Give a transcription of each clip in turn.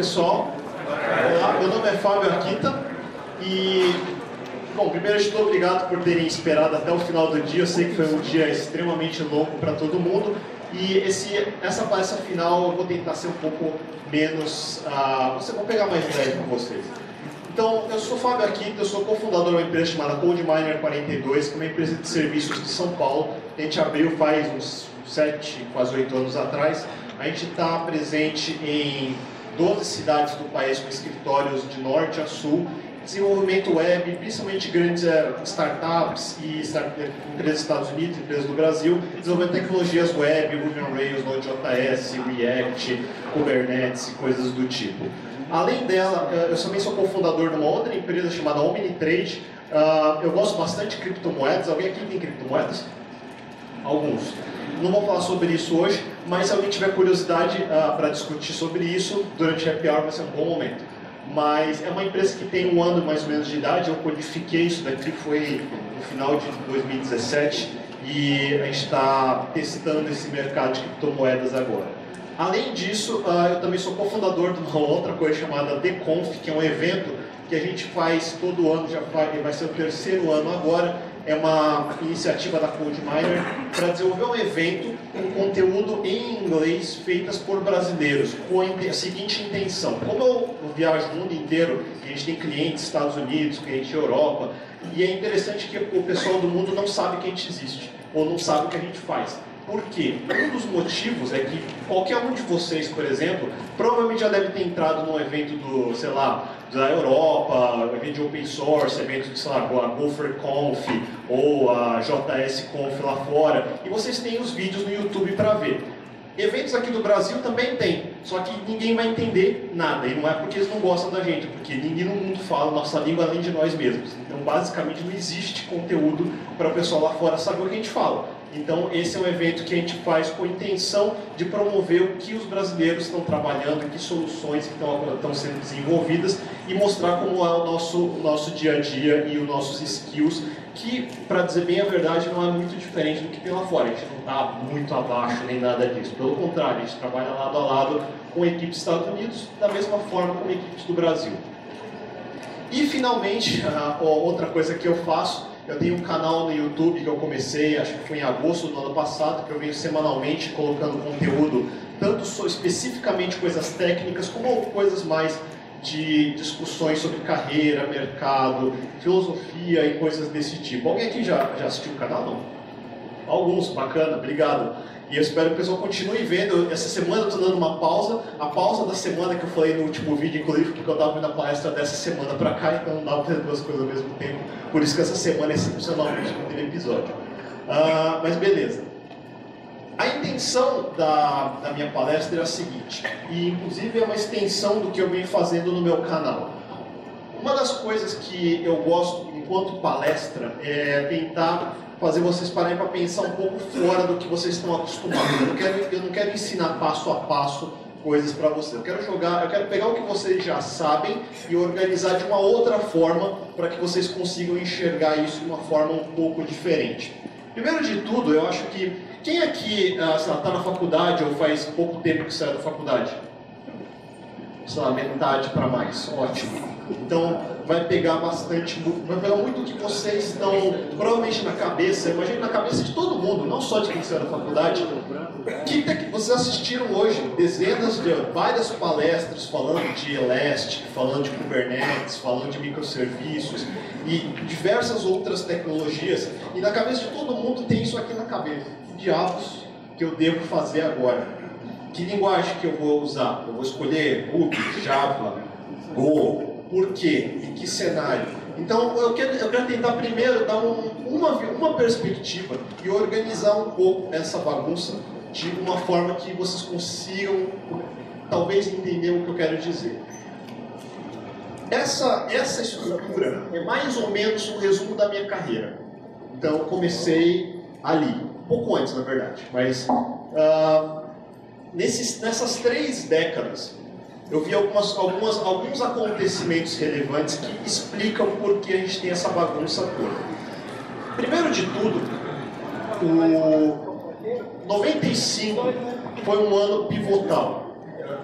pessoal. Olá, meu nome é Fábio Akita e, bom, primeiro de tudo, obrigado por terem esperado até o final do dia. Eu sei que foi um dia extremamente longo para todo mundo e essa palestra final eu vou tentar ser um pouco menos, vou pegar mais leve com vocês. Então, eu sou Fábio Akita, eu sou cofundador de uma empresa chamada CodeMiner 42, que é uma empresa de serviços de São Paulo. A gente abriu faz uns 7, quase 8 anos atrás. A gente está presente em 12 cidades do país, com escritórios de norte a sul, desenvolvimento web, principalmente grandes startups e empresas dos Estados Unidos, empresas do Brasil, desenvolvendo tecnologias web, Ruby on Rails, Node.js, React, Kubernetes e coisas do tipo. Além dela, eu também sou cofundador de uma outra empresa chamada Omnitrade. Eu gosto bastante de criptomoedas. Alguém aqui tem criptomoedas? Alguns. Não vou falar sobre isso hoje, mas se alguém tiver curiosidade para discutir sobre isso, durante a Happy Hour vai ser um bom momento. Mas é uma empresa que tem um ano mais ou menos de idade. Eu codifiquei isso daqui, foi no final de 2017, e a gente está testando esse mercado de criptomoedas agora. Além disso, eu também sou cofundador de uma outra coisa chamada TheConf, que é um evento que a gente faz todo ano, vai ser o 3º ano agora. É uma iniciativa da CodeMiner para desenvolver um evento com conteúdo em inglês feitas por brasileiros, com a seguinte intenção. Como eu viajo o mundo inteiro, e a gente tem clientes nos Estados Unidos, clientes na Europa, e é interessante que o pessoal do mundo não sabe que a gente existe, ou não sabe o que a gente faz. Por quê? Um dos motivos é que qualquer um de vocês, por exemplo, provavelmente já deve ter entrado num evento da Europa, evento de open source, evento de, a GopherConf ou a JSConf lá fora, e vocês têm os vídeos no YouTube para ver. Eventos aqui do Brasil também tem, só que ninguém vai entender nada, e não é porque eles não gostam da gente, porque ninguém no mundo fala nossa língua além de nós mesmos. Então, basicamente, não existe conteúdo para o pessoal lá fora saber o que a gente fala. Então, esse é um evento que a gente faz com a intenção de promover o que os brasileiros estão trabalhando, que soluções que estão sendo desenvolvidas e mostrar como é o nosso dia a dia e os nossos skills, que, para dizer bem a verdade, não é muito diferente do que tem lá fora. A gente não está muito abaixo nem nada disso. Pelo contrário, a gente trabalha lado a lado com equipes dos Estados Unidos, da mesma forma com equipes do Brasil. E, finalmente, outra coisa que eu faço, eu tenho um canal no YouTube que eu comecei, acho que foi em agosto do ano passado, que eu venho semanalmente colocando conteúdo, tanto especificamente coisas técnicas, como coisas mais de discussões sobre carreira, mercado, filosofia e coisas desse tipo. Alguém aqui já assistiu o canal? Não? Alguns, bacana, obrigado. E eu espero que o pessoal continue vendo. Essa semana eu estou dando uma pausa. A pausa da semana que eu falei no último vídeo, inclusive, porque eu estava vendo a palestra dessa semana para cá, então não dá para fazer duas coisas ao mesmo tempo. Por isso que essa semana, excepcionalmente, não teve episódio. Mas beleza. A intenção da minha palestra é a seguinte, e inclusive é uma extensão do que eu venho fazendo no meu canal. Uma das coisas que eu gosto, enquanto palestra, é tentar fazer vocês pararem para pensar um pouco fora do que vocês estão acostumados. Eu não quero ensinar passo a passo coisas para vocês. Eu quero pegar o que vocês já sabem e organizar de uma outra forma para que vocês consigam enxergar isso de uma forma um pouco diferente. Primeiro de tudo, eu acho que quem aqui está na faculdade ou faz pouco tempo que saiu da faculdade? Sei lá, metade para mais. Ótimo. Então, vai pegar muito o que vocês estão provavelmente na cabeça, imagina na cabeça de todo mundo, não só de quem saiu da faculdade. Vocês assistiram hoje dezenas de várias palestras falando de Elastic, falando de Kubernetes, falando de microserviços e diversas outras tecnologias, e na cabeça de todo mundo tem isso aqui na cabeça. Que diabos que eu devo fazer agora? Que linguagem que eu vou usar? Eu vou escolher Ruby, Java, Go. Por quê? Em que cenário? Então, eu quero tentar primeiro dar uma perspectiva e organizar um pouco essa bagunça de uma forma que vocês consigam, talvez, entender o que eu quero dizer. Essa estrutura é mais ou menos um resumo da minha carreira. Então, eu comecei ali, um pouco antes, na verdade, mas nessas 3 décadas, eu vi alguns acontecimentos relevantes que explicam por que a gente tem essa bagunça toda. Primeiro de tudo, o 95 foi um ano pivotal.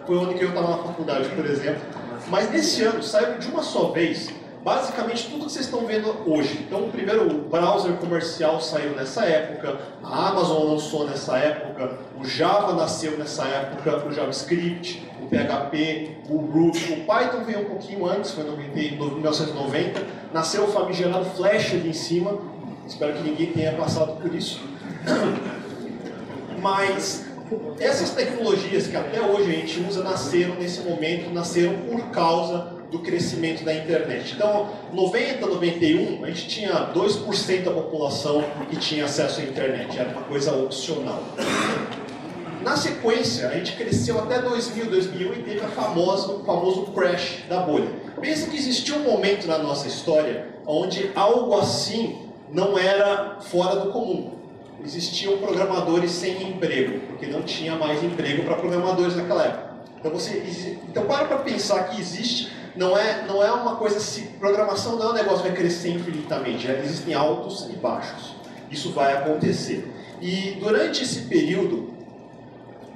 Foi o ano que eu estava na faculdade, por exemplo. Mas nesse ano saiu de uma só vez basicamente tudo que vocês estão vendo hoje. Então, primeiro, o browser comercial saiu nessa época, a Amazon lançou nessa época, o Java nasceu nessa época, o JavaScript, o PHP, o Ruby, o Python veio um pouquinho antes, foi em 1990, nasceu o famigerado Flash ali em cima, espero que ninguém tenha passado por isso. Mas essas tecnologias que até hoje a gente usa nasceram nesse momento, nasceram por causa do crescimento da internet. Então, 90, 91, a gente tinha 2% da população que tinha acesso à internet, era uma coisa opcional. Na sequência, a gente cresceu até 2000, 2001 e teve o famoso crash da bolha. Pensa que existiu um momento na nossa história onde algo assim não era fora do comum. Existiam programadores sem emprego, porque não tinha mais emprego para programadores naquela época. Então para pensar que existe, não é uma coisa assim, programação não é um negócio que vai crescer infinitamente, já existem altos e baixos. Isso vai acontecer. E durante esse período,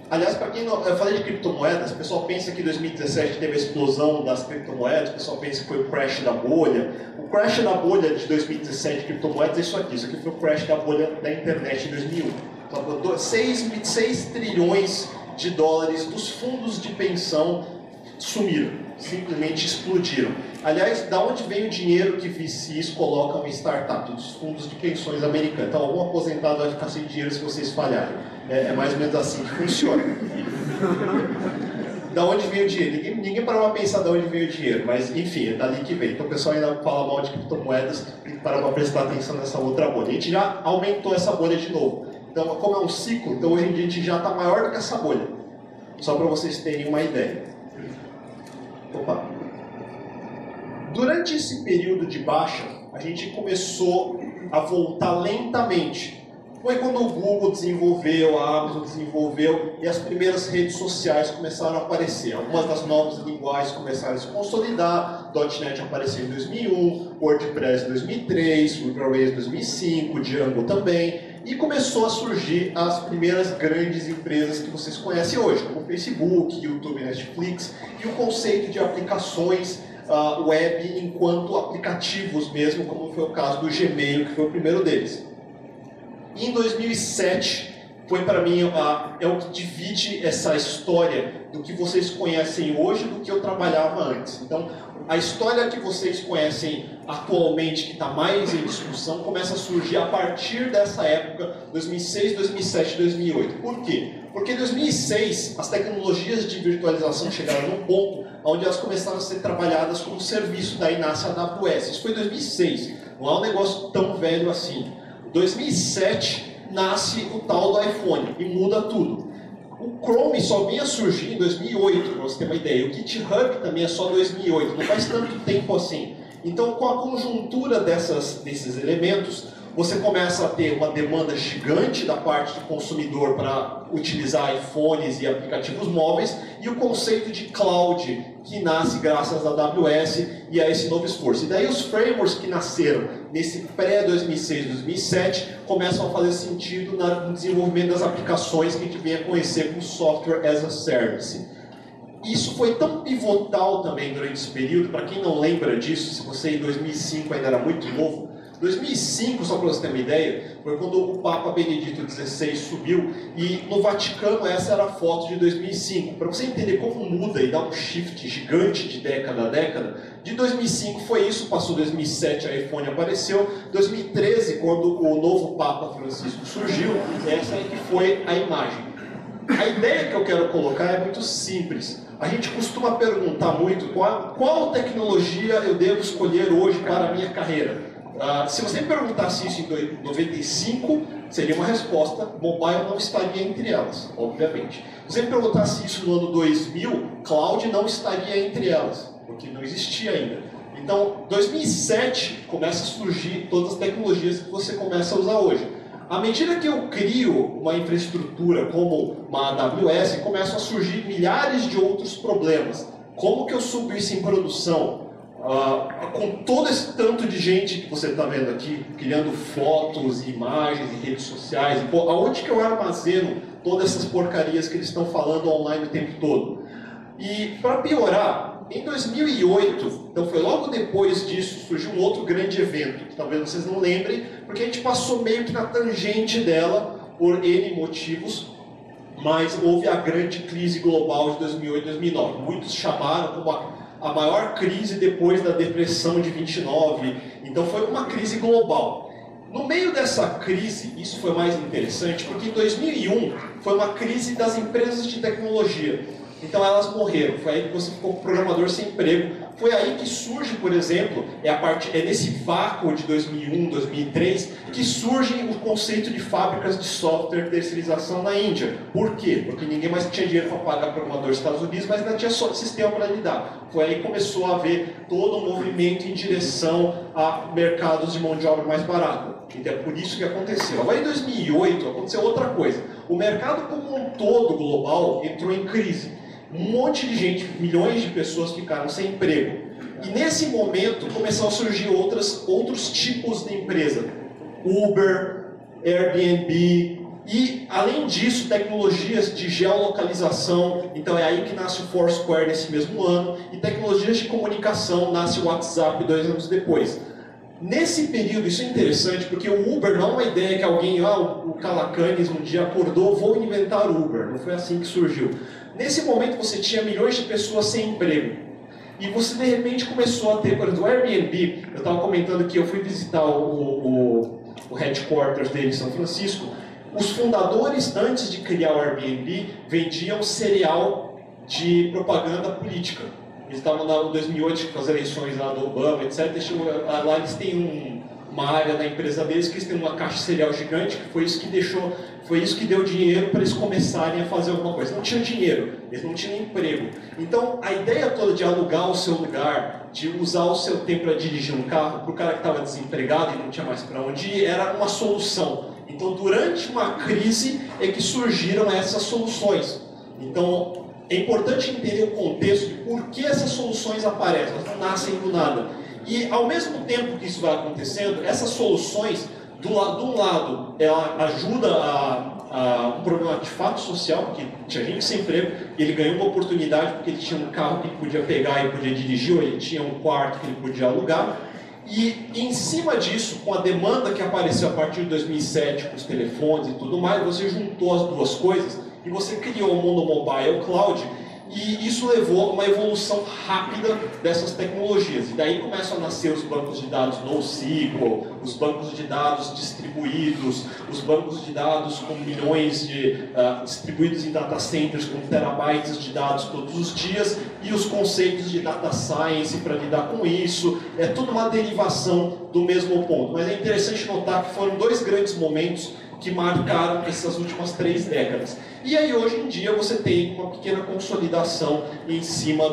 aliás, para quem não, eu falei de criptomoedas, o pessoal pensa que em 2017 teve a explosão das criptomoedas, o pessoal pensa que foi o crash da bolha. O crash da bolha de 2017 de criptomoedas é isso aqui foi o crash da bolha da internet em 2001. Então, 6 trilhões de dólares dos fundos de pensão sumiram, simplesmente explodiram. Aliás, da onde vem o dinheiro que VCs colocam em startup? Dos fundos de pensões americanos. Então, algum aposentado vai ficar sem dinheiro se vocês falharem. É mais ou menos assim que funciona. Da onde veio o dinheiro? Ninguém parou para pensar de onde veio o dinheiro, mas enfim, é dali que veio. Então o pessoal ainda fala mal de criptomoedas e para prestar atenção nessa outra bolha. A gente já aumentou essa bolha de novo. Então, como é um ciclo, então hoje em dia a gente já está maior do que essa bolha. Só para vocês terem uma ideia. Opa. Durante esse período de baixa, a gente começou a voltar lentamente. Foi quando o Google desenvolveu, a Amazon desenvolveu e as primeiras redes sociais começaram a aparecer. Algumas das novas linguagens começaram a se consolidar, .NET apareceu em 2001, WordPress em 2003, Ruby em 2005, Django também. E começou a surgir as primeiras grandes empresas que vocês conhecem hoje, como o Facebook, YouTube, Netflix, e o conceito de aplicações web enquanto aplicativos mesmo, como foi o caso do Gmail, que foi o primeiro deles. Em 2007, foi para mim é o que divide essa história do que vocês conhecem hoje do que eu trabalhava antes. Então, a história que vocês conhecem atualmente, que está mais em discussão, começa a surgir a partir dessa época, 2006, 2007, 2008. Por quê? Porque em 2006, as tecnologias de virtualização chegaram num ponto onde elas começaram a ser trabalhadas como serviço, daí nasce a AWS. Isso foi em 2006, não é um negócio tão velho assim. Em 2007, nasce o tal do iPhone e muda tudo. O Chrome só vinha surgir em 2008, para você ter uma ideia. O GitHub também é só 2008, não faz tanto tempo assim. Então, com a conjuntura desses elementos, você começa a ter uma demanda gigante da parte do consumidor para utilizar iPhones e aplicativos móveis e o conceito de cloud, que nasce graças à AWS e a esse novo esforço. E daí os frameworks que nasceram nesse pré-2006, 2007, começam a fazer sentido no desenvolvimento das aplicações que a gente vem a conhecer como Software as a Service. Isso foi tão pivotal também durante esse período, para quem não lembra disso, se você em 2005 ainda era muito novo, 2005, só para você ter uma ideia, foi quando o Papa Benedito XVI subiu e no Vaticano essa era a foto de 2005. Para você entender como muda e dá um shift gigante de década a década, de 2005 foi isso, passou 2007, a iPhone apareceu, 2013, quando o novo Papa Francisco surgiu, essa é que foi a imagem. A ideia que eu quero colocar é muito simples. A gente costuma perguntar muito qual tecnologia eu devo escolher hoje para a minha carreira. Se você me perguntasse isso em 95, seria uma resposta, mobile não estaria entre elas, obviamente. Se você me perguntasse isso no ano 2000, cloud não estaria entre elas, porque não existia ainda. Então, 2007 começa a surgir todas as tecnologias que você começa a usar hoje. À medida que eu crio uma infraestrutura como uma AWS, começam a surgir milhares de outros problemas. Como que eu subo isso em produção? Com todo esse tanto de gente que você está vendo aqui, criando fotos, imagens e redes sociais, aonde que eu armazeno todas essas porcarias que eles estão falando online o tempo todo? E para piorar, em 2008, então foi logo depois disso, surgiu um outro grande evento, que talvez vocês não lembrem, porque a gente passou meio que na tangente dela por N motivos, mas houve a grande crise global de 2008 e 2009. Muitos chamaram como a maior crise depois da depressão de 29, então foi uma crise global. No meio dessa crise, isso foi mais interessante, porque em 2001 foi uma crise das empresas de tecnologia. Então elas morreram, foi aí que você ficou programador sem emprego. Foi aí que surge, por exemplo, é nesse vácuo de 2001, 2003, que surge o conceito de fábricas de software terceirização na Índia. Por quê? Porque ninguém mais tinha dinheiro para pagar programador nos Estados Unidos, mas ainda tinha só sistema para lidar. Foi aí que começou a haver todo um movimento em direção a mercados de mão de obra mais barata. Então é por isso que aconteceu. Agora em 2008 aconteceu outra coisa. O mercado como um todo global entrou em crise. Um monte de gente, milhões de pessoas ficaram sem emprego. E nesse momento começaram a surgir outros tipos de empresa. Uber, Airbnb e, além disso, tecnologias de geolocalização. Então é aí que nasce o Foursquare nesse mesmo ano. E tecnologias de comunicação, nasce o WhatsApp 2 anos depois. Nesse período, isso é interessante, porque o Uber não é uma ideia que alguém, o Calacanis um dia acordou, vou inventar o Uber. Não foi assim que surgiu. Nesse momento você tinha milhões de pessoas sem emprego. E você de repente começou a ter, por exemplo, o Airbnb. Eu estava comentando que eu fui visitar o headquarters dele em São Francisco. Os fundadores, antes de criar o Airbnb, vendiam cereal de propaganda política. Eles estavam lá em 2008 com as eleições lá do Obama, etc. Lá eles têm uma área da empresa deles que eles têm uma caixa de cereal gigante, que foi isso que deu dinheiro para eles começarem a fazer alguma coisa. Não tinham dinheiro, eles não tinham emprego. Então a ideia toda de alugar o seu lugar, de usar o seu tempo para dirigir um carro, para o cara que estava desempregado e não tinha mais para onde ir, era uma solução. Então durante uma crise é que surgiram essas soluções. Então é importante entender o contexto de por que essas soluções aparecem, elas não nascem do nada. E ao mesmo tempo que isso vai acontecendo, essas soluções, de um lado, ela ajuda a um problema de fato social, porque tinha gente sem emprego, e ele ganhou uma oportunidade porque ele tinha um carro que ele podia pegar e podia dirigir, ou ele tinha um quarto que ele podia alugar. E em cima disso, com a demanda que apareceu a partir de 2007, com os telefones e tudo mais, você juntou as duas coisas e você criou o mundo mobile cloud, e isso levou a uma evolução rápida dessas tecnologias. E daí começam a nascer os bancos de dados NoSQL, os bancos de dados distribuídos, os bancos de dados com milhões distribuídos em data centers, com terabytes de dados todos os dias, e os conceitos de data science para lidar com isso. É tudo uma derivação do mesmo ponto. Mas é interessante notar que foram dois grandes momentos que marcaram essas últimas 3 décadas. E aí hoje em dia você tem uma pequena consolidação em cima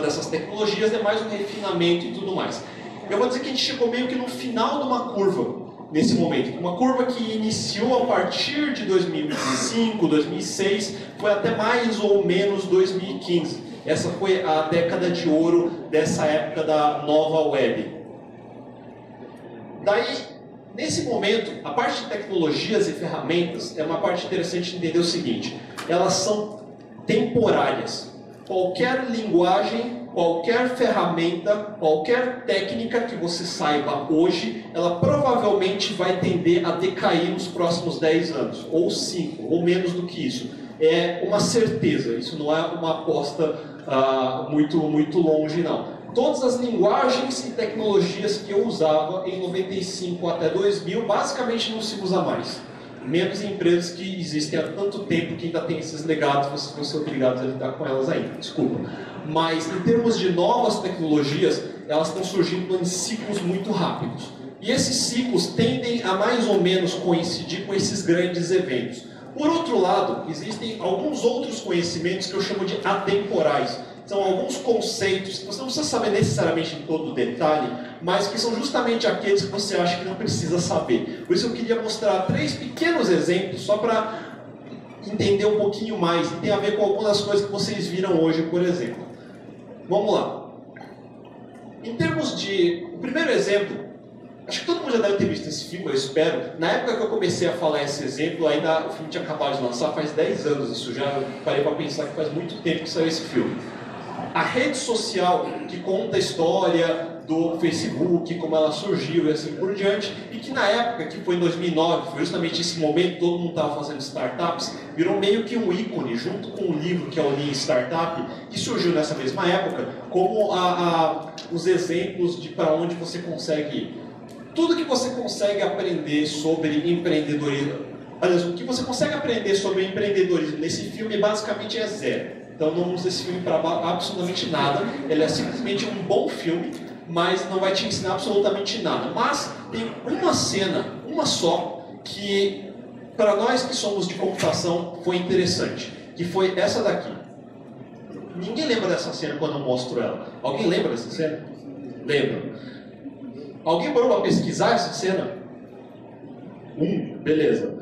dessas tecnologias, é mais um refinamento e tudo mais. Eu vou dizer que a gente chegou meio que no final de uma curva nesse momento. Uma curva que iniciou a partir de 2005, 2006, foi até mais ou menos 2015. Essa foi a década de ouro dessa época da nova web. Daí, nesse momento, a parte de tecnologias e ferramentas é uma parte interessante de entender o seguinte: elas são temporárias. Qualquer linguagem, qualquer ferramenta, qualquer técnica que você saiba hoje, ela provavelmente vai tender a decair nos próximos 10 anos, ou 5, ou menos do que isso. É uma certeza, isso não é uma aposta muito longe, não. Todas as linguagens e tecnologias que eu usava em 95 até 2000, basicamente não se usa mais. Menos em empresas que existem há tanto tempo que ainda tem esses legados, vocês vão ser obrigados a lidar com elas ainda, desculpa. Mas em termos de novas tecnologias, elas estão surgindo em ciclos muito rápidos. E esses ciclos tendem a mais ou menos coincidir com esses grandes eventos. Por outro lado, existem alguns outros conhecimentos que eu chamo de atemporais. São alguns conceitos que você não precisa saber necessariamente em todo o detalhe, mas que são justamente aqueles que você acha que não precisa saber. Por isso eu queria mostrar 3 pequenos exemplos, só para entender um pouquinho mais, e tem a ver com algumas das coisas que vocês viram hoje, por exemplo. Vamos lá. Em termos de... O primeiro exemplo Acho que todo mundo já deve ter visto esse filme, eu espero. Na época que eu comecei a falar esse exemplo, ainda o filme tinha acabado de lançar, faz 10 anos isso já, eu parei para pensar que faz muito tempo que saiu esse filme. A rede social que conta a história do Facebook, como ela surgiu e assim por diante, e que na época, que foi em 2009, foi justamente esse momento, todo mundo estava fazendo startups, virou meio que um ícone, junto com um livro que é o Lean Startup, que surgiu nessa mesma época, como os exemplos de para onde você consegue ir. Tudo que você consegue aprender sobre empreendedorismo, aliás, o que você consegue aprender sobre empreendedorismo nesse filme basicamente é zero. Então não usa esse filme para absolutamente nada, ele é simplesmente um bom filme, mas não vai te ensinar absolutamente nada. Mas tem uma cena, uma só, que para nós que somos de computação foi interessante, que foi essa daqui. Ninguém lembra dessa cena quando eu mostro ela. Alguém lembra dessa cena? Lembra? Alguém parou para pesquisar essa cena? Beleza.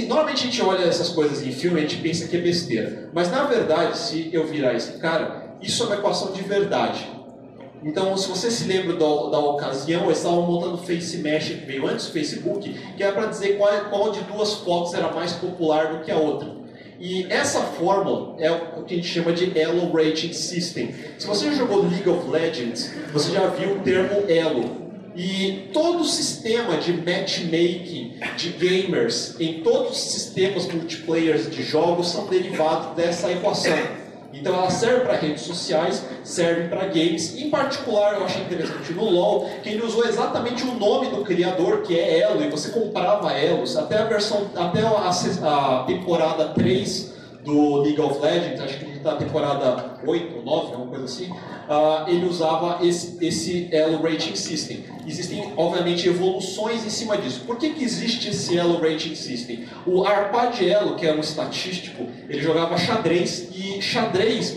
Normalmente a gente olha essas coisas em filme e a gente pensa que é besteira. Mas na verdade, se eu virar esse cara, isso é uma equação de verdade. Então, se você se lembra da ocasião, eles estavam montando Face Mesh, que veio antes do Facebook, que era para dizer qual de duas fotos era mais popular do que a outra. E essa fórmula é o que a gente chama de Elo Rating System. Se você já jogou League of Legends, você já viu o termo Elo. E todo o sistema de matchmaking de gamers em todos os sistemas multiplayer de jogos são derivados dessa equação. Então ela serve para redes sociais, serve para games. Em particular, eu achei interessante no LoL, que ele usou exatamente o nome do criador, que é Elo, e você comprava Elos. Até a temporada 3 do League of Legends, acho que está na temporada 8 ou 9, alguma coisa assim, ele usava esse Elo Rating System. Existem, obviamente, evoluções em cima disso. Por que existe esse Elo Rating System? O Arpad-Elo, que é um estatístico, ele jogava xadrez, e xadrez,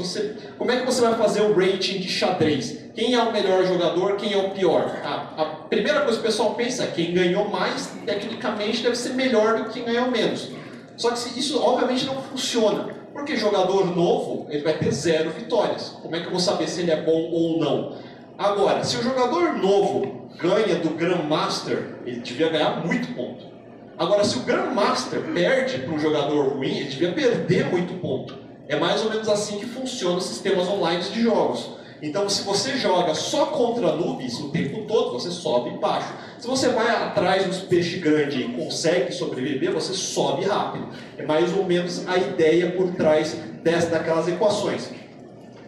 como é que você vai fazer o rating de xadrez? Quem é o melhor jogador, quem é o pior? A primeira coisa que o pessoal pensa é quem ganhou mais, tecnicamente, deve ser melhor do que quem ganhou menos. Só que isso, obviamente, não funciona. Porque jogador novo, ele vai ter 0 vitórias. Como é que eu vou saber se ele é bom ou não? Agora, se o jogador novo ganha do Grandmaster, ele devia ganhar muito ponto. Agora, se o Grandmaster perde para um jogador ruim, ele devia perder muito ponto. É mais ou menos assim que funcionam os sistemas online de jogos. Então, se você joga só contra noobs o tempo todo, você sobe baixo. Se você vai atrás dos peixes grandes e consegue sobreviver, você sobe rápido. É mais ou menos a ideia por trás daquelas equações.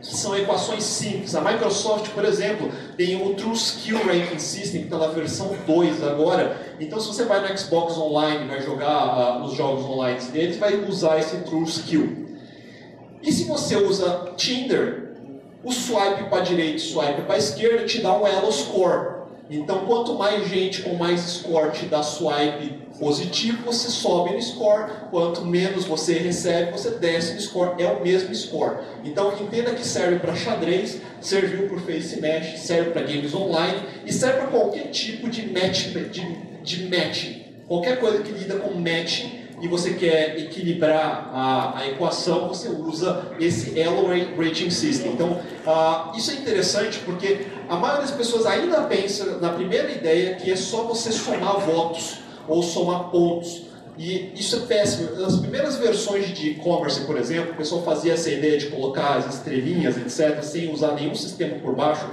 Que são equações simples. A Microsoft, por exemplo, tem o True Skill Ranking System, que está na versão 2 agora. Então, se você vai no Xbox Online e vai jogar os jogos online deles, vai usar esse True Skill. E se você usa Tinder, o swipe para a direita e o swipe para a esquerda te dá um Elo Score. Então, quanto mais gente com mais score te dá swipe positivo, você sobe no score. Quanto menos você recebe, você desce no score. É o mesmo score. Então, entenda que serve para xadrez, serviu para o Face Mesh, serve para games online e serve para qualquer tipo de matching. Qualquer coisa que lida com matching e você quer equilibrar a equação, você usa esse Elo Rating System. Então, isso é interessante porque a maioria das pessoas ainda pensa na primeira ideia que é só você somar votos ou somar pontos. E isso é péssimo. Nas primeiras versões de e-commerce, por exemplo, o pessoal fazia essa ideia de colocar as estrelinhas, etc., sem usar nenhum sistema por baixo.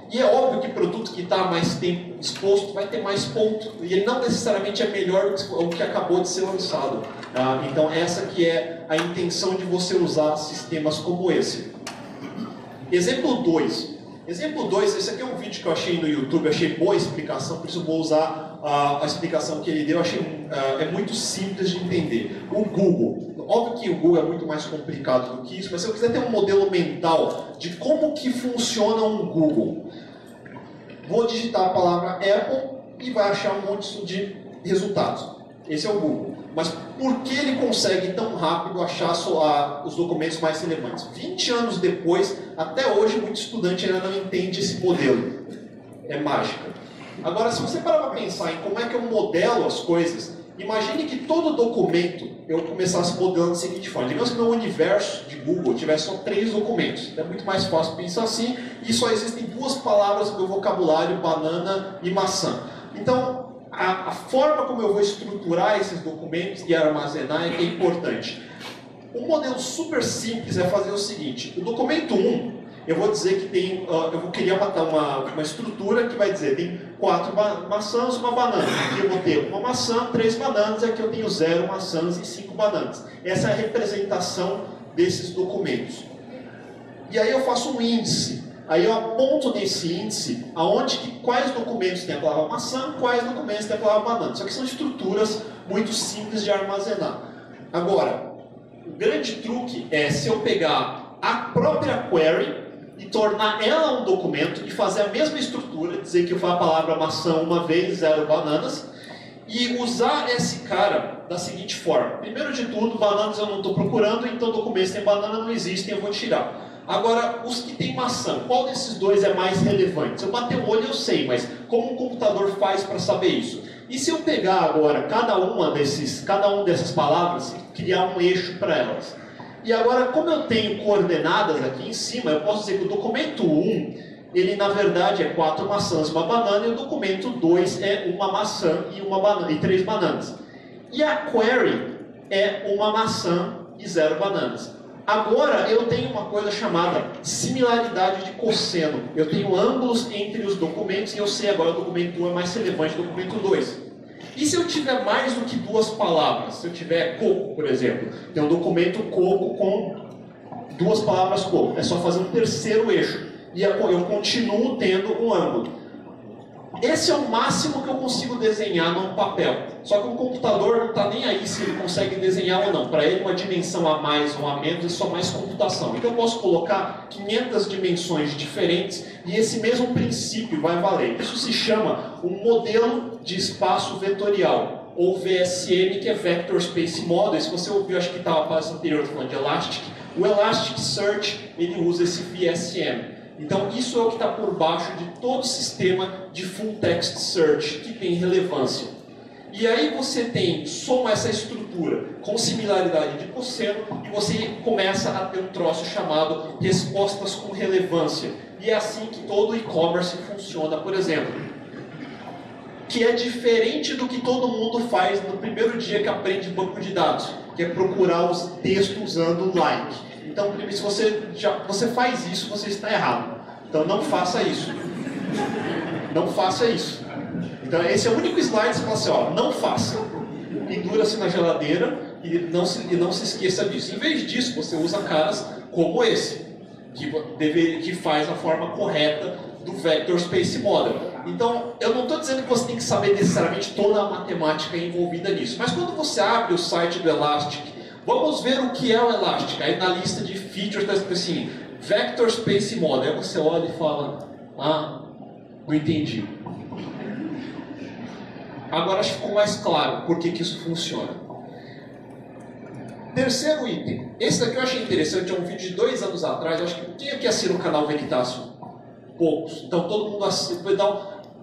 E é óbvio que produto que está mais tempo exposto vai ter mais ponto. E ele não necessariamente é melhor do que o que acabou de ser lançado. Então essa que é a intenção de você usar sistemas como esse. Exemplo 2. Exemplo 2, esse aqui é um vídeo que eu achei no YouTube, achei boa a explicação, por isso eu vou usar a explicação que ele deu, achei é muito simples de entender. O Google. Óbvio que o Google é muito mais complicado do que isso, mas se eu quiser ter um modelo mental de como que funciona um Google, vou digitar a palavra Apple e vai achar um monte de resultados. Esse é o Google. Mas por que ele consegue tão rápido achar os documentos mais relevantes? 20 anos depois, até hoje, muito estudante ainda não entende esse modelo. É mágica. Agora, se você parar para pensar em como é que eu modelo as coisas, imagine que todo documento eu começasse modelando da seguinte forma. Digamos que no universo de Google tivesse só 3 documentos. É muito mais fácil pensar assim, e só existem 2 palavras no meu vocabulário, banana e maçã. Então, a forma como eu vou estruturar esses documentos e armazenar é importante. Um modelo super simples é fazer o seguinte: o documento 1, eu vou dizer que tem, eu vou criar uma estrutura que vai dizer tem 4 maçãs, uma banana. Aqui eu vou ter uma maçã, 3 bananas, e aqui eu tenho 0 maçãs e 5 bananas. Essa é a representação desses documentos. E aí eu faço um índice. Aí eu aponto nesse índice quais documentos tem a palavra maçã, quais documentos tem a palavra banana. Só que são estruturas muito simples de armazenar. Agora, o grande truque é se eu pegar a própria query e tornar ela um documento e fazer a mesma estrutura, dizer que eu falo a palavra maçã uma vez, 0 bananas, e usar esse cara da seguinte forma. Primeiro de tudo, bananas eu não estou procurando, então documentos que tem banana não existem, eu vou tirar. Agora, os que tem maçã, qual desses dois é mais relevante? Se eu bater o olho eu sei, mas como o computador faz para saber isso? E se eu pegar agora cada uma dessas palavras e criar um eixo para elas? E agora, como eu tenho coordenadas aqui em cima, eu posso dizer que o documento 1, ele na verdade é 4 maçãs e uma banana, e o documento 2 é uma maçã e 3 bananas. E a query é uma maçã e 0 bananas. Agora eu tenho uma coisa chamada similaridade de cosseno. Eu tenho ângulos entre os documentos e eu sei agora que o documento 1 é mais relevante do documento 2. E se eu tiver mais do que 2 palavras? Se eu tiver coco, por exemplo, tem um documento coco com 2 palavras coco. É só fazer um terceiro eixo. E eu continuo tendo um ângulo. Esse é o máximo que eu consigo desenhar num papel. Só que o computador não está nem aí se ele consegue desenhar ou não. Para ele, uma dimensão a mais ou a menos é só mais computação. Então eu posso colocar 500 dimensões diferentes e esse mesmo princípio vai valer. Isso se chama um modelo de espaço vetorial, ou VSM, que é Vector Space Model. Se você ouviu, acho que estava a palestra anterior falando de Elastic. O Elasticsearch, ele usa esse VSM. Então, isso é o que está por baixo de todo o sistema de Full Text Search, que tem relevância. E aí você soma essa estrutura com similaridade de cosseno e você começa a ter um troço chamado respostas com relevância. E é assim que todo e-commerce funciona, por exemplo. Que é diferente do que todo mundo faz no primeiro dia que aprende banco de dados, que é procurar os textos usando like. Então, se você faz isso, você está errado. Então, não faça isso. Não faça isso. Então, esse é o único slide que você fala assim, ó, não faça. Pendura-se na geladeira e não se esqueça disso. Em vez disso, você usa caras como esse, que faz a forma correta do Vector Space Model. Então, eu não estou dizendo que você tem que saber necessariamente toda a matemática envolvida nisso. Mas quando você abre o site do Elastic, vamos ver o que é o Elastic. Aí na lista de features está escrito assim, Vector Space Model. Aí você olha e fala, não entendi. Agora acho que ficou mais claro por que isso funciona. Terceiro item. Esse daqui eu achei interessante, é um vídeo de 2 anos atrás. Acho que quem aqui assina o canal Veritasium? Poucos. Então todo mundo assina. Vou dar um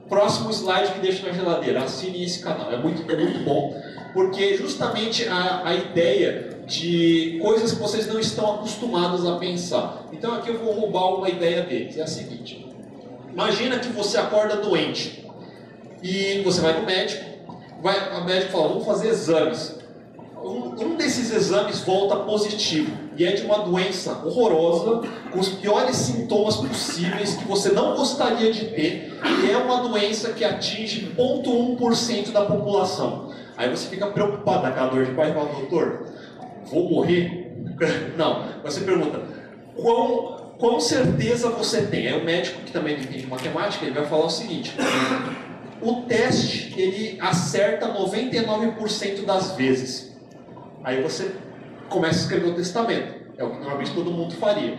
próximo slide que deixa na geladeira. Assine esse canal. É muito bom. Porque justamente a ideia de coisas que vocês não estão acostumados a pensar. Então aqui eu vou roubar uma ideia deles. É a seguinte. Imagina que você acorda doente. E você vai no médico. O médico fala, vamos fazer exames. Um desses exames volta positivo. E é de uma doença horrorosa, com os piores sintomas possíveis, que você não gostaria de ter. E é uma doença que atinge 0,1% da população. Aí você fica preocupado naquela dor de pai e fala, doutor, vou morrer? Não. Você pergunta, quão certeza você tem? Aí o médico, que também não entende matemática, ele vai falar o seguinte, o teste, ele acerta 99% das vezes. Aí você começa a escrever o testamento. É o que normalmente todo mundo faria.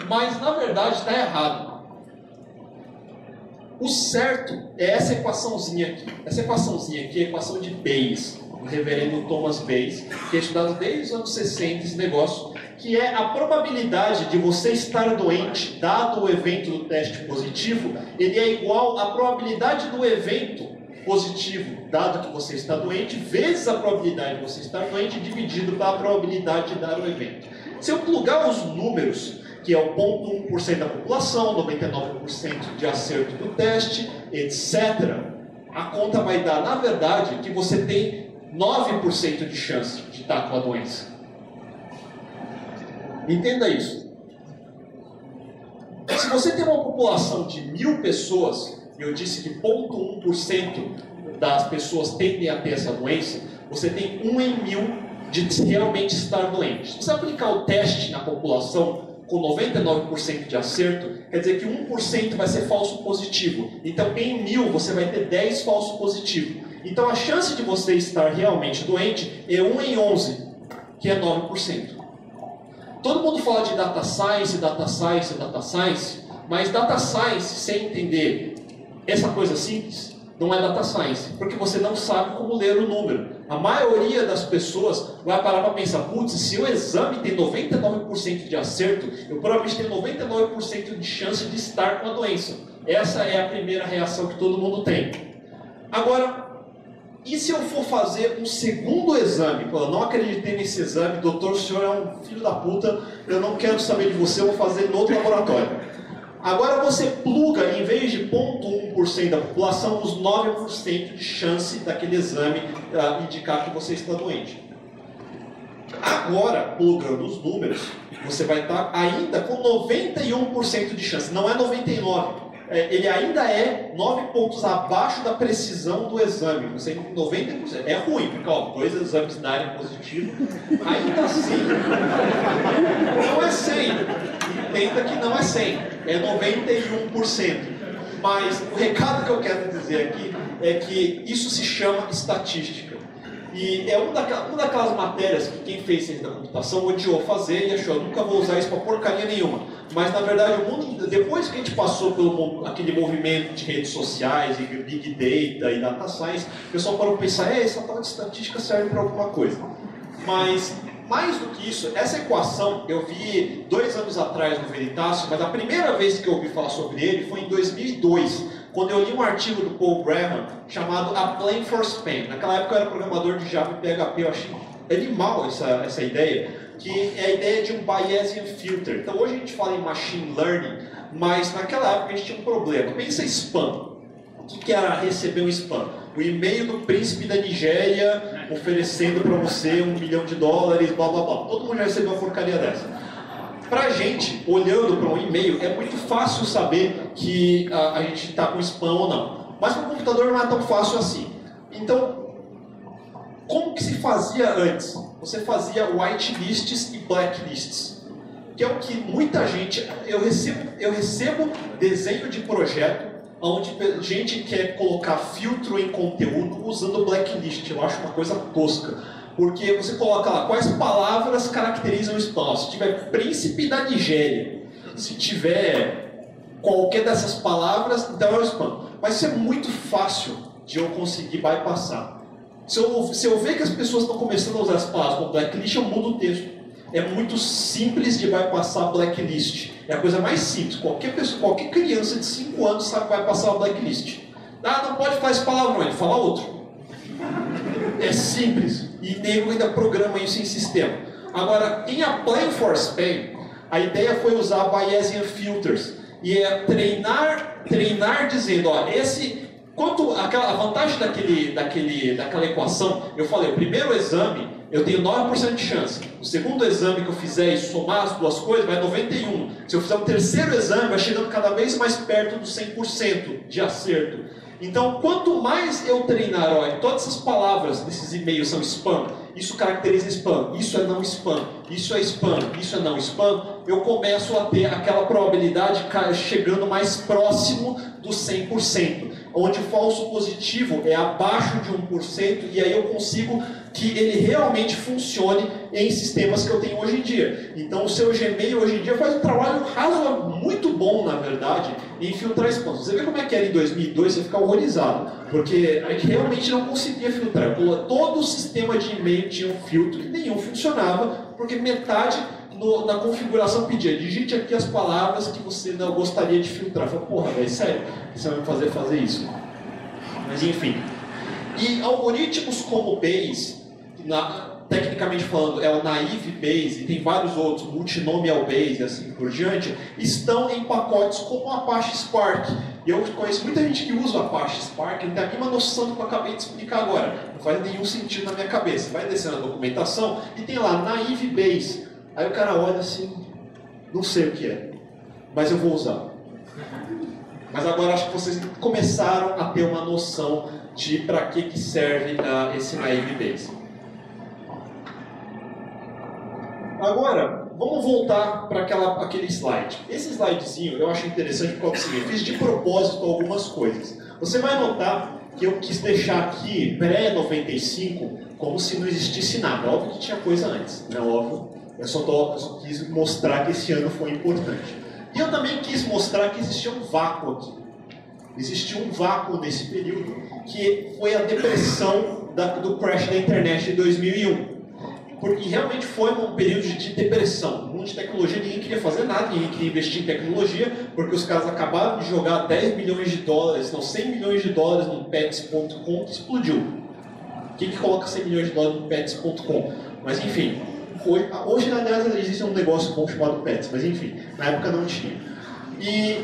Mas, na verdade, está errado. O certo é essa equaçãozinha aqui. Essa equaçãozinha aqui é a equação de Bayes, do reverendo Thomas Bayes, que é estudado desde os anos 60, esse negócio, que é a probabilidade de você estar doente, dado o evento do teste positivo, ele é igual à probabilidade do evento positivo, dado que você está doente, vezes a probabilidade de você estar doente, dividido pela probabilidade de dar o evento. Se eu plugar os números, que é o 0,1% da população, 99% de acerto do teste, etc., a conta vai dar, na verdade, que você tem 9% de chance de estar com a doença. Entenda isso. Se você tem uma população de 1000 pessoas, e eu disse que 0,1% das pessoas tendem a ter essa doença, você tem 1 em 1000 de realmente estar doente. Se você aplicar o teste na população com 99% de acerto, quer dizer que 1% vai ser falso positivo. Então, em 1000, você vai ter 10 falso positivo. Então, a chance de você estar realmente doente é 1 em 11, que é 9%. Todo mundo fala de data science, data science, data science, mas data science, sem entender essa coisa simples, não é data science, porque você não sabe como ler o número. A maioria das pessoas vai parar para pensar, putz, se o exame tem 99% de acerto, eu provavelmente tenho 99% de chance de estar com a doença. Essa é a primeira reação que todo mundo tem. Agora, e se eu for fazer um segundo exame? Pô, eu não acreditei nesse exame, doutor, o senhor é um filho da puta, eu não quero saber de você, eu vou fazer no outro laboratório. Agora você pluga, em vez de 0,1% da população, os 9% de chance daquele exame indicar que você está doente. Agora, plugando os números, você vai estar ainda com 91% de chance, não é 99%. Ele ainda é 9 pontos abaixo da precisão do exame. Você tem 90%. É ruim, porque ó, 2 exames na área positivo, ainda assim, não é 100. Entenda que não é 100, é 91%. Mas o recado que eu quero dizer aqui é que isso se chama estatística. E é uma daquelas matérias que quem fez ciência da computação odiou fazer e achou, nunca vou usar isso para porcaria nenhuma. Mas na verdade, o mundo, depois que a gente passou por aquele movimento de redes sociais, e Big Data e Data Science, o pessoal parou para pensar, essa tal de estatística serve para alguma coisa. Mas, mais do que isso, essa equação eu vi 2 anos atrás no Veritácio, mas a primeira vez que eu ouvi falar sobre ele foi em 2002, quando eu li um artigo do Paul Graham chamado A Plan for Spam. Naquela época eu era programador de Java e PHP, eu achei animal essa ideia, que é a ideia de um Bayesian Filter. Então hoje a gente fala em Machine Learning, mas naquela época a gente tinha um problema. Pensa em spam. O que era receber um spam? O e-mail do príncipe da Nigéria oferecendo para você $1 milhão, blá blá blá. Todo mundo já recebeu uma porcaria dessa. Pra gente, olhando para um e-mail, é muito fácil saber que a gente está com spam ou não. Mas para o computador não é tão fácil assim. Então, como que se fazia antes? Você fazia whitelists e blacklists, que é o que muita gente... Eu recebo desenho de projeto onde gente quer colocar filtro em conteúdo usando blacklist. Eu acho uma coisa tosca. Porque você coloca lá quais palavras caracterizam o spam. Se tiver príncipe da Nigéria, se tiver qualquer dessas palavras, então é o spam. Mas isso é muito fácil de eu conseguir bypassar. Se eu ver que as pessoas estão começando a usar as palavras como blacklist, eu mudo o texto. É muito simples de bypassar blacklist. É a coisa mais simples. Qualquer criança de 5 anos sabe bypassar a blacklist. Ah, não pode falar esse palavrão, ele fala outro. É simples. E nego ainda programa isso em sistema. Agora, em A Plan for Spam, a ideia foi usar Bayesian Filters. E é treinar dizendo, ó, a vantagem daquela equação, eu falei, o primeiro exame eu tenho 9% de chance. O segundo exame que eu fizer e somar as duas coisas vai 91%. Se eu fizer o terceiro exame, vai chegando cada vez mais perto do 100% de acerto. Então, quanto mais eu treinar, olha, todas essas palavras desses e-mails são spam, isso caracteriza spam, isso é não spam, isso é spam, isso é não spam, eu começo a ter aquela probabilidade chegando mais próximo do 100%, onde o falso positivo é abaixo de 1%, e aí eu consigo que ele realmente funcione em sistemas que eu tenho hoje em dia. Então o seu Gmail hoje em dia faz um trabalho muito bom, na verdade, em filtrar spam. Você vê como é que era em 2002, você fica horrorizado, porque a gente realmente não conseguia filtrar. Todo o sistema de e-mail tinha um filtro e nenhum funcionava, porque metade na configuração pedia, digite aqui as palavras que você não gostaria de filtrar. Eu falei, porra, velho, sério, você vai me fazer isso? Mas enfim. E algoritmos como Bayes, tecnicamente falando, é o Naive Bayes, e tem vários outros, Multinomial Bayes e assim por diante, estão em pacotes como o Apache Spark, E eu conheço muita gente que usa o Apache Spark, não tem a mínima noção do que eu acabei de explicar agora. Não faz nenhum sentido na minha cabeça. Vai descer na documentação e tem lá Naive Bayes. Aí o cara olha assim, não sei o que é, mas eu vou usar. Mas agora acho que vocês começaram a ter uma noção de para que serve esse Naive Bayes. Agora, vamos voltar para aquele slide. Esse slidezinho eu acho interessante por causa do seguinte, eu fiz de propósito algumas coisas. Você vai notar que eu quis deixar aqui pré-95 como se não existisse nada. Óbvio que tinha coisa antes, né? Óbvio. Eu só quis mostrar que esse ano foi importante. E eu também quis mostrar que existia um vácuo aqui. Existia um vácuo nesse período, que foi a depressão do crash da internet de 2001. Porque realmente foi um período de depressão. No mundo de tecnologia, ninguém queria fazer nada, ninguém queria investir em tecnologia, porque os caras acabaram de jogar 10 milhões de dólares, não, 100 milhões de dólares no Pets.com, que explodiu. Quem que coloca 100 milhões de dólares no Pets.com? Mas enfim, hoje na verdade existe um negócio bom chamado Pets, mas enfim, na época não tinha. E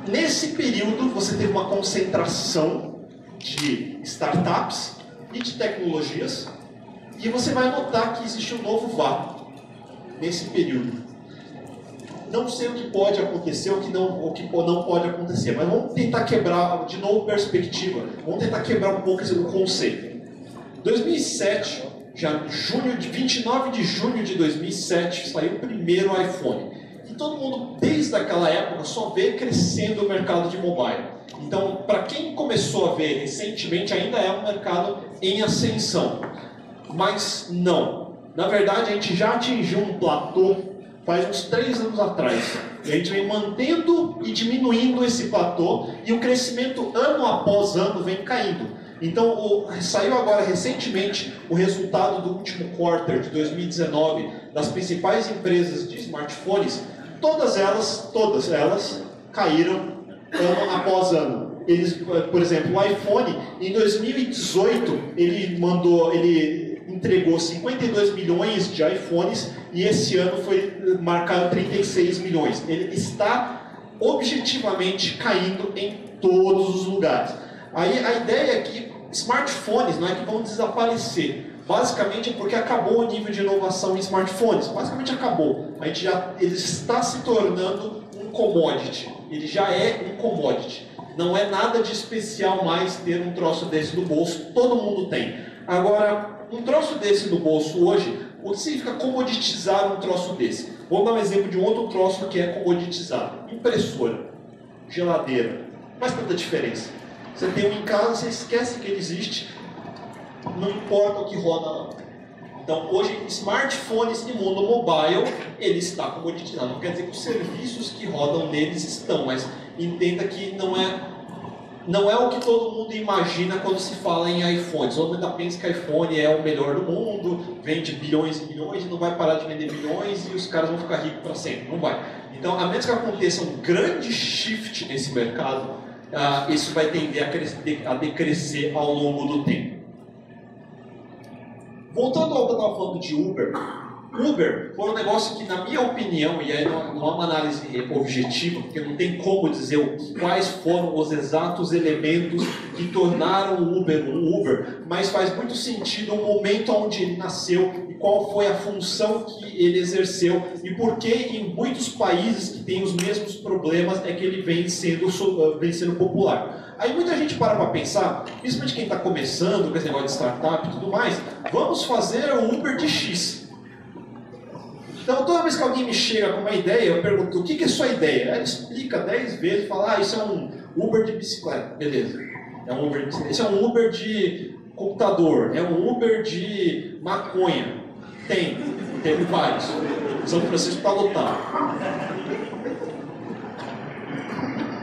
nesse período você teve uma concentração de startups e de tecnologias, e você vai notar que existe um novo vácuo nesse período. Não sei o que pode acontecer, o que não pode acontecer, mas vamos tentar quebrar de novo perspectiva, vamos tentar quebrar um pouco esse conceito. 2007, já 29 de junho de 2007, saiu o primeiro iPhone. E todo mundo, desde aquela época, só vê crescendo o mercado de mobile. Então, para quem começou a ver recentemente, ainda é um mercado em ascensão. Mas não. Na verdade, a gente já atingiu um platô faz uns 3 anos atrás. E a gente vem mantendo e diminuindo esse platô, e o crescimento ano após ano vem caindo. Então, saiu agora recentemente o resultado do último quarter de 2019 das principais empresas de smartphones. Todas elas caíram ano após ano. Por exemplo, o iPhone, em 2018, ele entregou 52 milhões de iPhones e esse ano foi marcado 36 milhões. Ele está objetivamente caindo em todos os lugares. Aí a ideia é que smartphones não é que vão desaparecer. Basicamente é porque acabou o nível de inovação em smartphones. Basicamente acabou. Ele está se tornando um commodity. Ele já é um commodity. Não é nada de especial mais ter um troço desse no bolso. Todo mundo tem. Agora, um troço desse no bolso hoje, o que significa comoditizar um troço desse? Vou dar um exemplo de um outro troço que é comoditizado. Impressora, geladeira. Não faz tanta diferença. Você tem um em casa, você esquece que ele existe, não importa o que roda lá. Então, hoje, smartphones e mundo mobile, ele está comoditizado. Não quer dizer que os serviços que rodam neles estão, mas entenda que não é o que todo mundo imagina quando se fala em iPhones. Todo mundo ainda pensa que iPhone é o melhor do mundo, vende bilhões e bilhões e não vai parar de vender bilhões e os caras vão ficar ricos para sempre. Não vai. Então, a menos que aconteça um grande shift nesse mercado, isso vai tender a decrescer ao longo do tempo. Voltando ao que eu estava falando de Uber, Uber foi um negócio que, na minha opinião, e aí não é uma análise objetiva, porque não tem como dizer quais foram os exatos elementos que tornaram o Uber um Uber, mas faz muito sentido o momento onde ele nasceu e qual foi a função que ele exerceu e por que em muitos países que têm os mesmos problemas é que ele vem sendo popular. Aí muita gente para pensar, principalmente quem está começando com esse negócio de startup e tudo mais, vamos fazer o Uber de X. Então toda vez que alguém me chega com uma ideia, eu pergunto, o que é sua ideia? Aí ele explica 10 vezes, fala, isso é um Uber de bicicleta, beleza. É um Uber de bicicleta. Isso é um Uber de computador, é um Uber de maconha. Teve vários. São Francisco está lotado.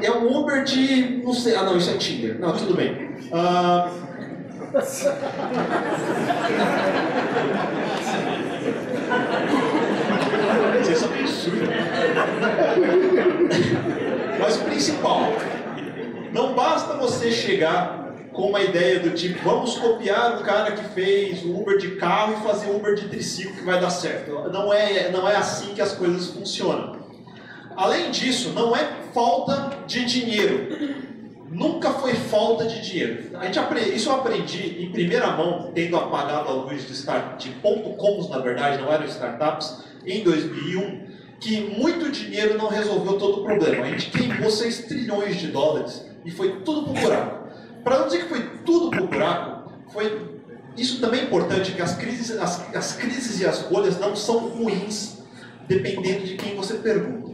É um Uber de... não sei... não, isso é Tinder. Não, tudo bem. Você só tem sujo. Mas o principal, não basta você chegar com uma ideia do tipo, vamos copiar o cara que fez o Uber de carro e fazer o Uber de triciclo que vai dar certo. Não é assim que as coisas funcionam. Além disso, não é falta de dinheiro. Nunca foi falta de dinheiro. Isso eu aprendi em primeira mão, tendo apagado a luz de ponto-coms, na verdade, não eram startups, em 2001, que muito dinheiro não resolveu todo o problema. A gente queimou 6 trilhões de dólares e foi tudo pro buraco. Para não dizer que foi tudo pro buraco, isso também é importante, que as crises e as bolhas não são ruins, dependendo de quem você pergunta.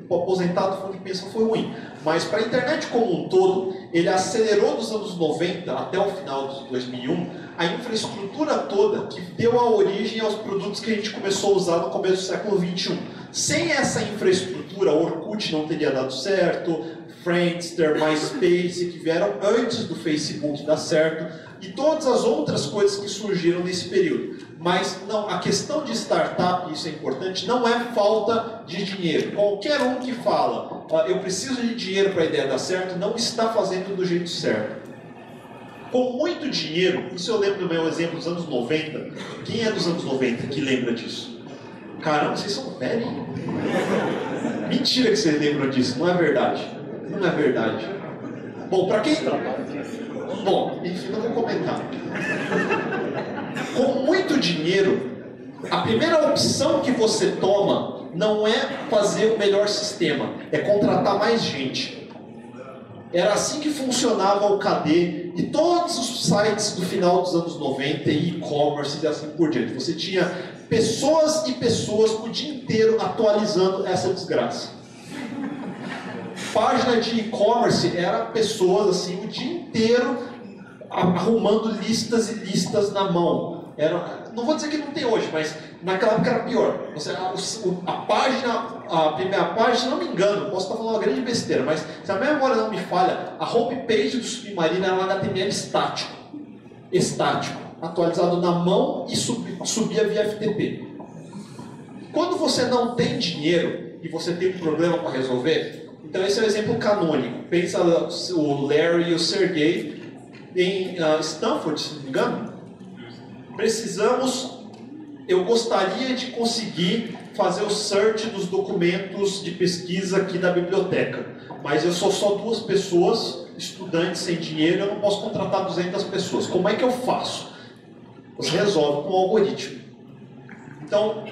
O aposentado falando que pensa foi ruim. Mas para a internet como um todo, ele acelerou dos anos 90 até o final de 2001 a infraestrutura toda que deu a origem aos produtos que a gente começou a usar no começo do século 21. Sem essa infraestrutura, o Orkut não teria dado certo, Friendster, MySpace, que vieram antes do Facebook dar certo, e todas as outras coisas que surgiram nesse período. Mas não, a questão de startup, isso é importante, não é falta de dinheiro. Qualquer um que fala, eu preciso de dinheiro para a ideia dar certo, não está fazendo do jeito certo. Com muito dinheiro, isso eu lembro do meu exemplo dos anos 90. Quem é dos anos 90 que lembra disso? Caramba, vocês são velhos, hein? Mentira que vocês lembram disso, não é verdade. Não é verdade. Bom, para quem... Bom, enfim, não vou comentar. Com muito dinheiro, a primeira opção que você toma não é fazer o melhor sistema, é contratar mais gente. Era assim que funcionava o KD e todos os sites do final dos anos 90, e-commerce e assim por diante. Você tinha pessoas e pessoas o dia inteiro atualizando essa desgraça. Página de e-commerce era pessoas assim o dia inteiro arrumando listas e listas na mão. Não vou dizer que não tem hoje, mas naquela época era pior. A primeira página, se não me engano, posso estar falando uma grande besteira, mas se a minha memória não me falha, a homepage do Submarino era um HTML estático, atualizado na mão e subia via FTP. Quando você não tem dinheiro e você tem um problema para resolver, então esse é o exemplo canônico. Pensa o Larry e o Sergey em Stanford, se não me engano. Eu gostaria de conseguir fazer o search dos documentos de pesquisa aqui da biblioteca, mas eu sou só 2 pessoas, estudantes sem dinheiro, eu não posso contratar 200 pessoas. Como é que eu faço? Você resolve com um algoritmo. Então,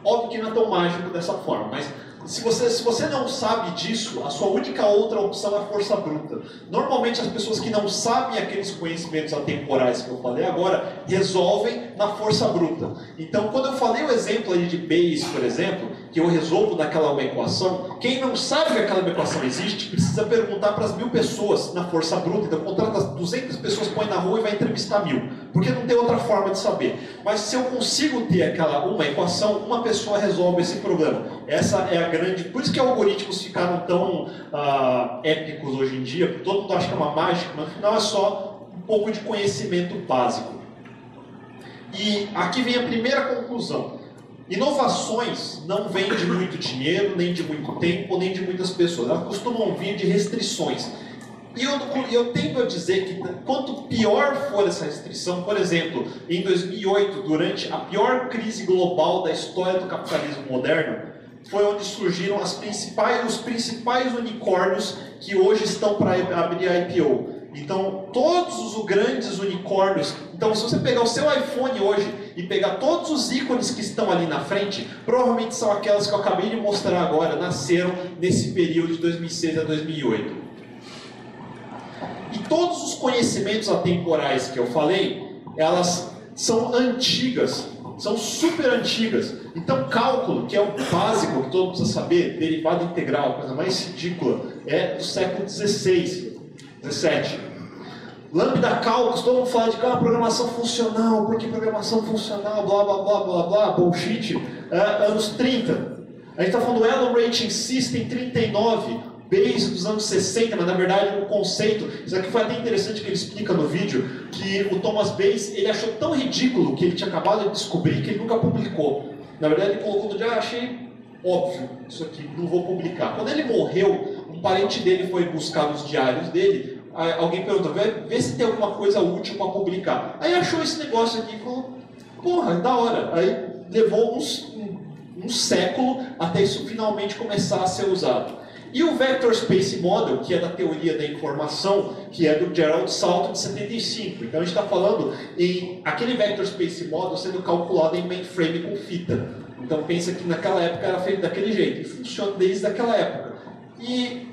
óbvio que não é tão mágico dessa forma, mas se você não sabe disso, a sua única outra opção é força bruta. Normalmente as pessoas que não sabem aqueles conhecimentos atemporais que eu falei agora, resolvem na força bruta. Então, quando eu falei o exemplo ali de Bayes, por exemplo, que eu resolvo naquela uma equação, quem não sabe que aquela equação existe, precisa perguntar para as 1000 pessoas na força bruta. Então, contrata 200 pessoas, põe na rua e vai entrevistar 1000. Porque não tem outra forma de saber. Mas se eu consigo ter aquela uma equação, uma pessoa resolve esse problema. Essa é a grande... Por isso que algoritmos ficaram tão épicos hoje em dia, porque todo mundo acha que é uma mágica, mas no final é só um pouco de conhecimento básico. E aqui vem a primeira conclusão. Inovações não vêm de muito dinheiro, nem de muito tempo, nem de muitas pessoas. Elas costumam vir de restrições. E eu tendo a dizer que quanto pior for essa restrição, por exemplo, em 2008, durante a pior crise global da história do capitalismo moderno, foi onde surgiram os principais unicórnios que hoje estão para abrir a IPO. Então, todos os grandes unicórnios... Então, se você pegar o seu iPhone hoje e pegar todos os ícones que estão ali na frente, provavelmente são aquelas que eu acabei de mostrar agora, nasceram nesse período de 2006 a 2008. E todos os conhecimentos atemporais que eu falei, elas são antigas, são super antigas. Então, cálculo, que é o básico que todo mundo precisa saber, derivada integral, a coisa mais ridícula, é do século XVI, XVII. Lambda cálculos, todo mundo fala de programação funcional, porque programação funcional, blá blá blá blá blá, bullshit, anos 30. A gente está falando do Elon Rating System 39, Bayes dos anos 60, mas na verdade o conceito, isso aqui foi até interessante que ele explica no vídeo, que o Thomas Bayes, ele achou tão ridículo que ele tinha acabado de descobrir que ele nunca publicou. Na verdade ele colocou no dia, achei óbvio isso aqui, não vou publicar. Quando ele morreu, um parente dele foi buscar os diários dele, alguém perguntou, vê se tem alguma coisa útil para publicar. Aí achou esse negócio aqui e falou, porra, é da hora. Aí levou uns um século até isso finalmente começar a ser usado. E o Vector Space Model, que é da teoria da informação, que é do Gerald Salto de 75. Então a gente está falando em aquele Vector Space Model sendo calculado em mainframe com fita. Então pensa que naquela época era feito daquele jeito, e funciona desde aquela época. E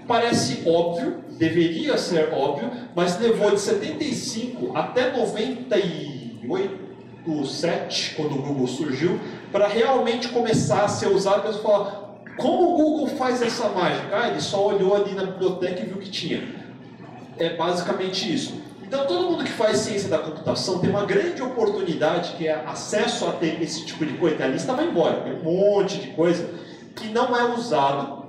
parece óbvio, deveria ser óbvio, mas levou de 75 até 98, 7, quando o Google surgiu, para realmente começar a ser usado. Para falar, como o Google faz essa mágica? Ah, ele só olhou ali na biblioteca e viu que tinha. É basicamente isso. Então todo mundo que faz ciência da computação tem uma grande oportunidade, que é acesso a ter esse tipo de coisa. A lista vai embora, tem um monte de coisa que não é usado.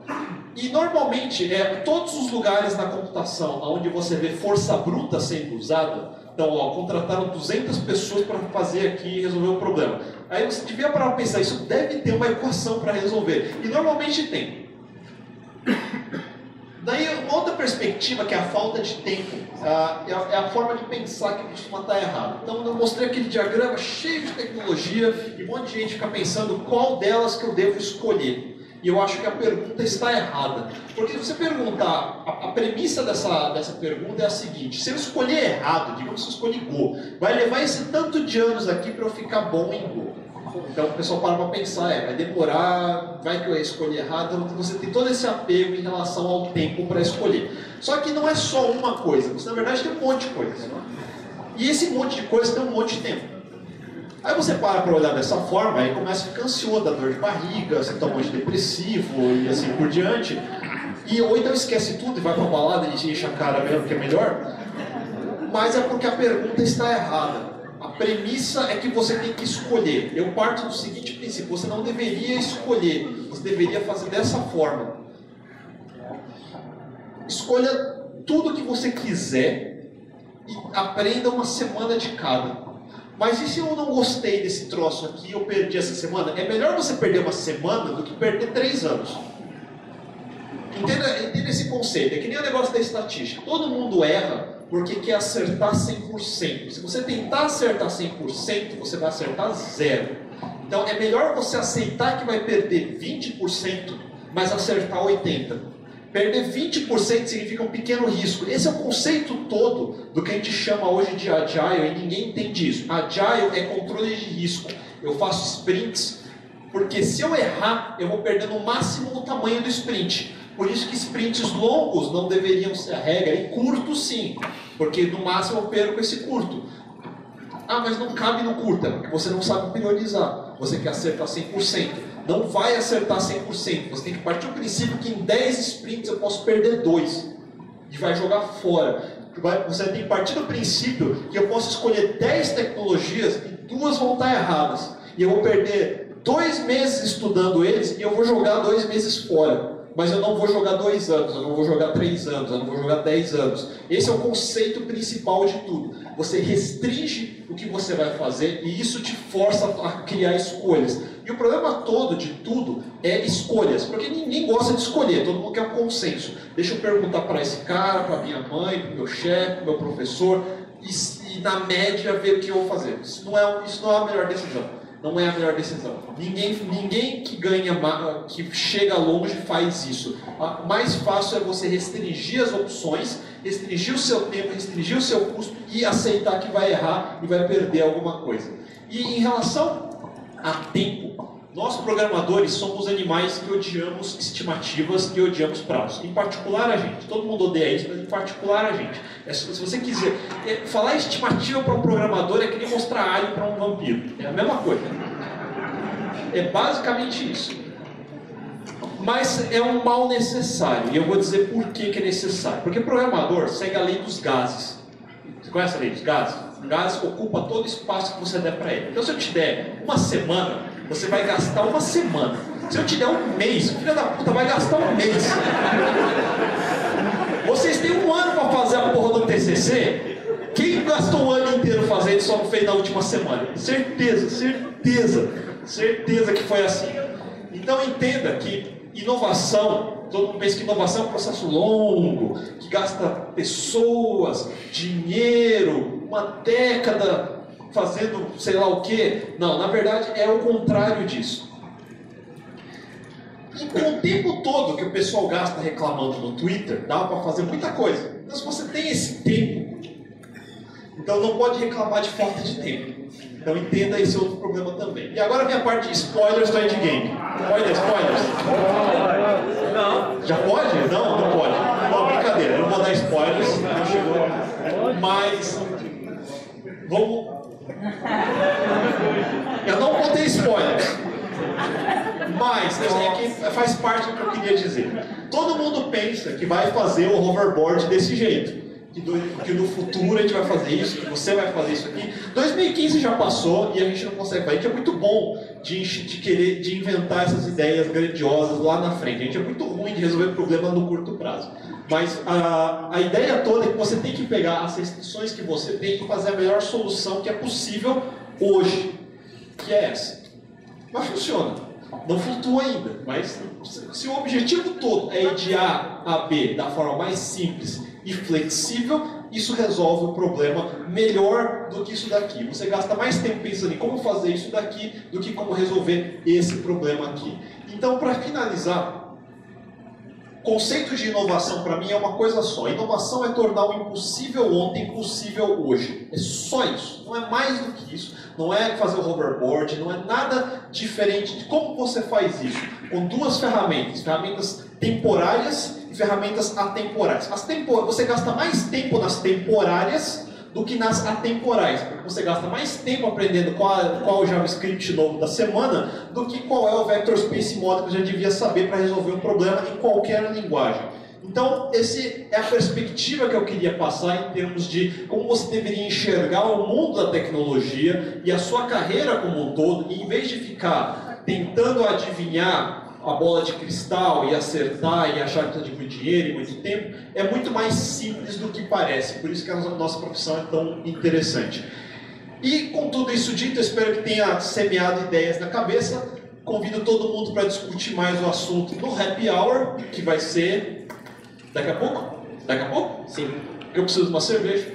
E normalmente, todos os lugares na computação onde você vê força bruta sendo usada, então, contrataram 200 pessoas para fazer aqui e resolver o problema. Aí você devia parar para pensar, isso deve ter uma equação para resolver. E normalmente tem. Daí, uma outra perspectiva, que é a falta de tempo, é a forma de pensar que costuma estar errado. Então, eu mostrei aquele diagrama cheio de tecnologia e um monte de gente fica pensando qual delas que eu devo escolher. E eu acho que a pergunta está errada. Porque se você perguntar, a premissa dessa pergunta é a seguinte: se eu escolher errado, digamos que eu escolhi Go, vai levar esse tanto de anos aqui para eu ficar bom em Go. Então o pessoal para pensar, vai demorar, vai que eu escolhi errado, então você tem todo esse apego em relação ao tempo para escolher. Só que não é só uma coisa, você na verdade tem um monte de coisa. E esse monte de coisa tem um monte de tempo. Aí você para olhar dessa forma e começa a ficar ansioso, dá dor de barriga, você toma um antidepressivo e assim por diante. Ou então esquece tudo e vai pra balada e enche a cara mesmo que é melhor. Mas é porque a pergunta está errada. A premissa é que você tem que escolher. Eu parto do seguinte princípio: você não deveria escolher, você deveria fazer dessa forma. Escolha tudo que você quiser e aprenda uma semana de cada. Mas e se eu não gostei desse troço aqui e eu perdi essa semana? É melhor você perder uma semana do que perder 3 anos. Entenda esse conceito. É que nem o negócio da estatística. Todo mundo erra porque quer acertar 100%. Se você tentar acertar 100%, você vai acertar 0. Então é melhor você aceitar que vai perder 20%, mas acertar 80%. Perder 20% significa um pequeno risco. Esse é o conceito todo do que a gente chama hoje de Agile, e ninguém entende isso. Agile é controle de risco. Eu faço sprints, porque se eu errar, eu vou perder no máximo o tamanho do sprint. Por isso que sprints longos não deveriam ser a regra, e curtos sim, porque no máximo eu perco esse curto. Ah, mas não cabe no curta, porque você não sabe priorizar. Você quer acertar 100%. Não vai acertar 100%. Você tem que partir do princípio que em 10 sprints eu posso perder 2. E vai jogar fora. Você tem que partir do princípio que eu posso escolher 10 tecnologias e 2 vão estar erradas. E eu vou perder 2 meses estudando eles e eu vou jogar 2 meses fora. Mas eu não vou jogar 2 anos, eu não vou jogar 3 anos, eu não vou jogar 10 anos. Esse é o conceito principal de tudo. Você restringe o que você vai fazer e isso te força a criar escolhas. E o problema todo de tudo é escolhas, porque ninguém gosta de escolher, todo mundo quer um consenso. Deixa eu perguntar para esse cara, para minha mãe, para o meu chefe, para o meu professor, e na média ver o que eu vou fazer. Isso não é a melhor decisão. Não é a melhor decisão. Ninguém que ganha, que chega longe faz isso. O mais fácil é você restringir as opções, restringir o seu tempo, restringir o seu custo e aceitar que vai errar e vai perder alguma coisa. E em relação a tempo, nós programadores somos animais que odiamos estimativas e odiamos prazos. Em particular a gente. Todo mundo odeia isso, mas em particular a gente. Se você quiser falar estimativa para um programador é que nem mostrar alho para um vampiro. É a mesma coisa. É basicamente isso. Mas é um mal necessário. E eu vou dizer por que é necessário. Porque o programador segue a lei dos gases. Você conhece a lei dos gases? O gás ocupa todo o espaço que você der para ele. Então se eu te der uma semana, você vai gastar uma semana. Se eu te der um mês, filha da puta vai gastar um mês. Vocês têm um ano para fazer a porra do TCC? Quem gastou o ano inteiro fazendo e só não fez na última semana? Certeza que foi assim. Então entenda que inovação, todo mundo pensa que inovação é um processo longo, que gasta pessoas, dinheiro, uma década fazendo sei lá o que. Não, na verdade é o contrário disso. E com o tempo todo que o pessoal gasta reclamando no Twitter, dá para fazer muita coisa. Então se você tem esse tempo, então não pode reclamar de falta de tempo. Então entenda esse outro problema também. E agora vem a parte de spoilers do endgame. Spoilers? Não. Já pode? Não pode. Não, brincadeira, eu não vou dar spoilers, não chegou. Mas vamos. Eu não contei spoilers. Mas é que faz parte do que eu queria dizer. Todo mundo pensa que vai fazer o hoverboard desse jeito. Que no futuro a gente vai fazer isso, que você vai fazer isso aqui. 2015 já passou e a gente não consegue fazer. A gente é muito bom de inventar essas ideias grandiosas lá na frente. A gente é muito ruim de resolver problemas no curto prazo. Mas a ideia toda é que você tem que pegar as restrições que você tem e fazer a melhor solução que é possível hoje. Que é essa. Mas funciona. Não flutua ainda. Mas se o objetivo todo é ir de A a B da forma mais simples e flexível, isso resolve o problema melhor do que isso daqui. Você gasta mais tempo pensando em como fazer isso daqui do que como resolver esse problema aqui. Então, para finalizar, conceito de inovação para mim é uma coisa só. Inovação é tornar o impossível ontem possível hoje. É só isso. Não é mais do que isso. Não é fazer o hoverboard, não é nada diferente de como você faz isso. Com duas ferramentas. Ferramentas temporárias e ferramentas atemporais. Você gasta mais tempo nas temporárias do que nas atemporais, porque você gasta mais tempo aprendendo qual o JavaScript novo da semana do que qual é o Vector Space Model que você já devia saber para resolver um problema em qualquer linguagem. Então, essa é a perspectiva que eu queria passar em termos de como você deveria enxergar o mundo da tecnologia e a sua carreira como um todo, e em vez de ficar tentando adivinhar a bola de cristal e acertar e achar que está de muito dinheiro e muito tempo, é muito mais simples do que parece. Por isso que a nossa profissão é tão interessante. E com tudo isso dito, eu espero que tenha semeado ideias na cabeça. Convido todo mundo para discutir mais o assunto no Happy Hour, que vai ser daqui a pouco? Daqui a pouco? Sim. Porque eu preciso de uma cerveja.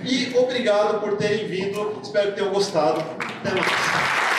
E obrigado por terem vindo. Espero que tenham gostado. Até mais.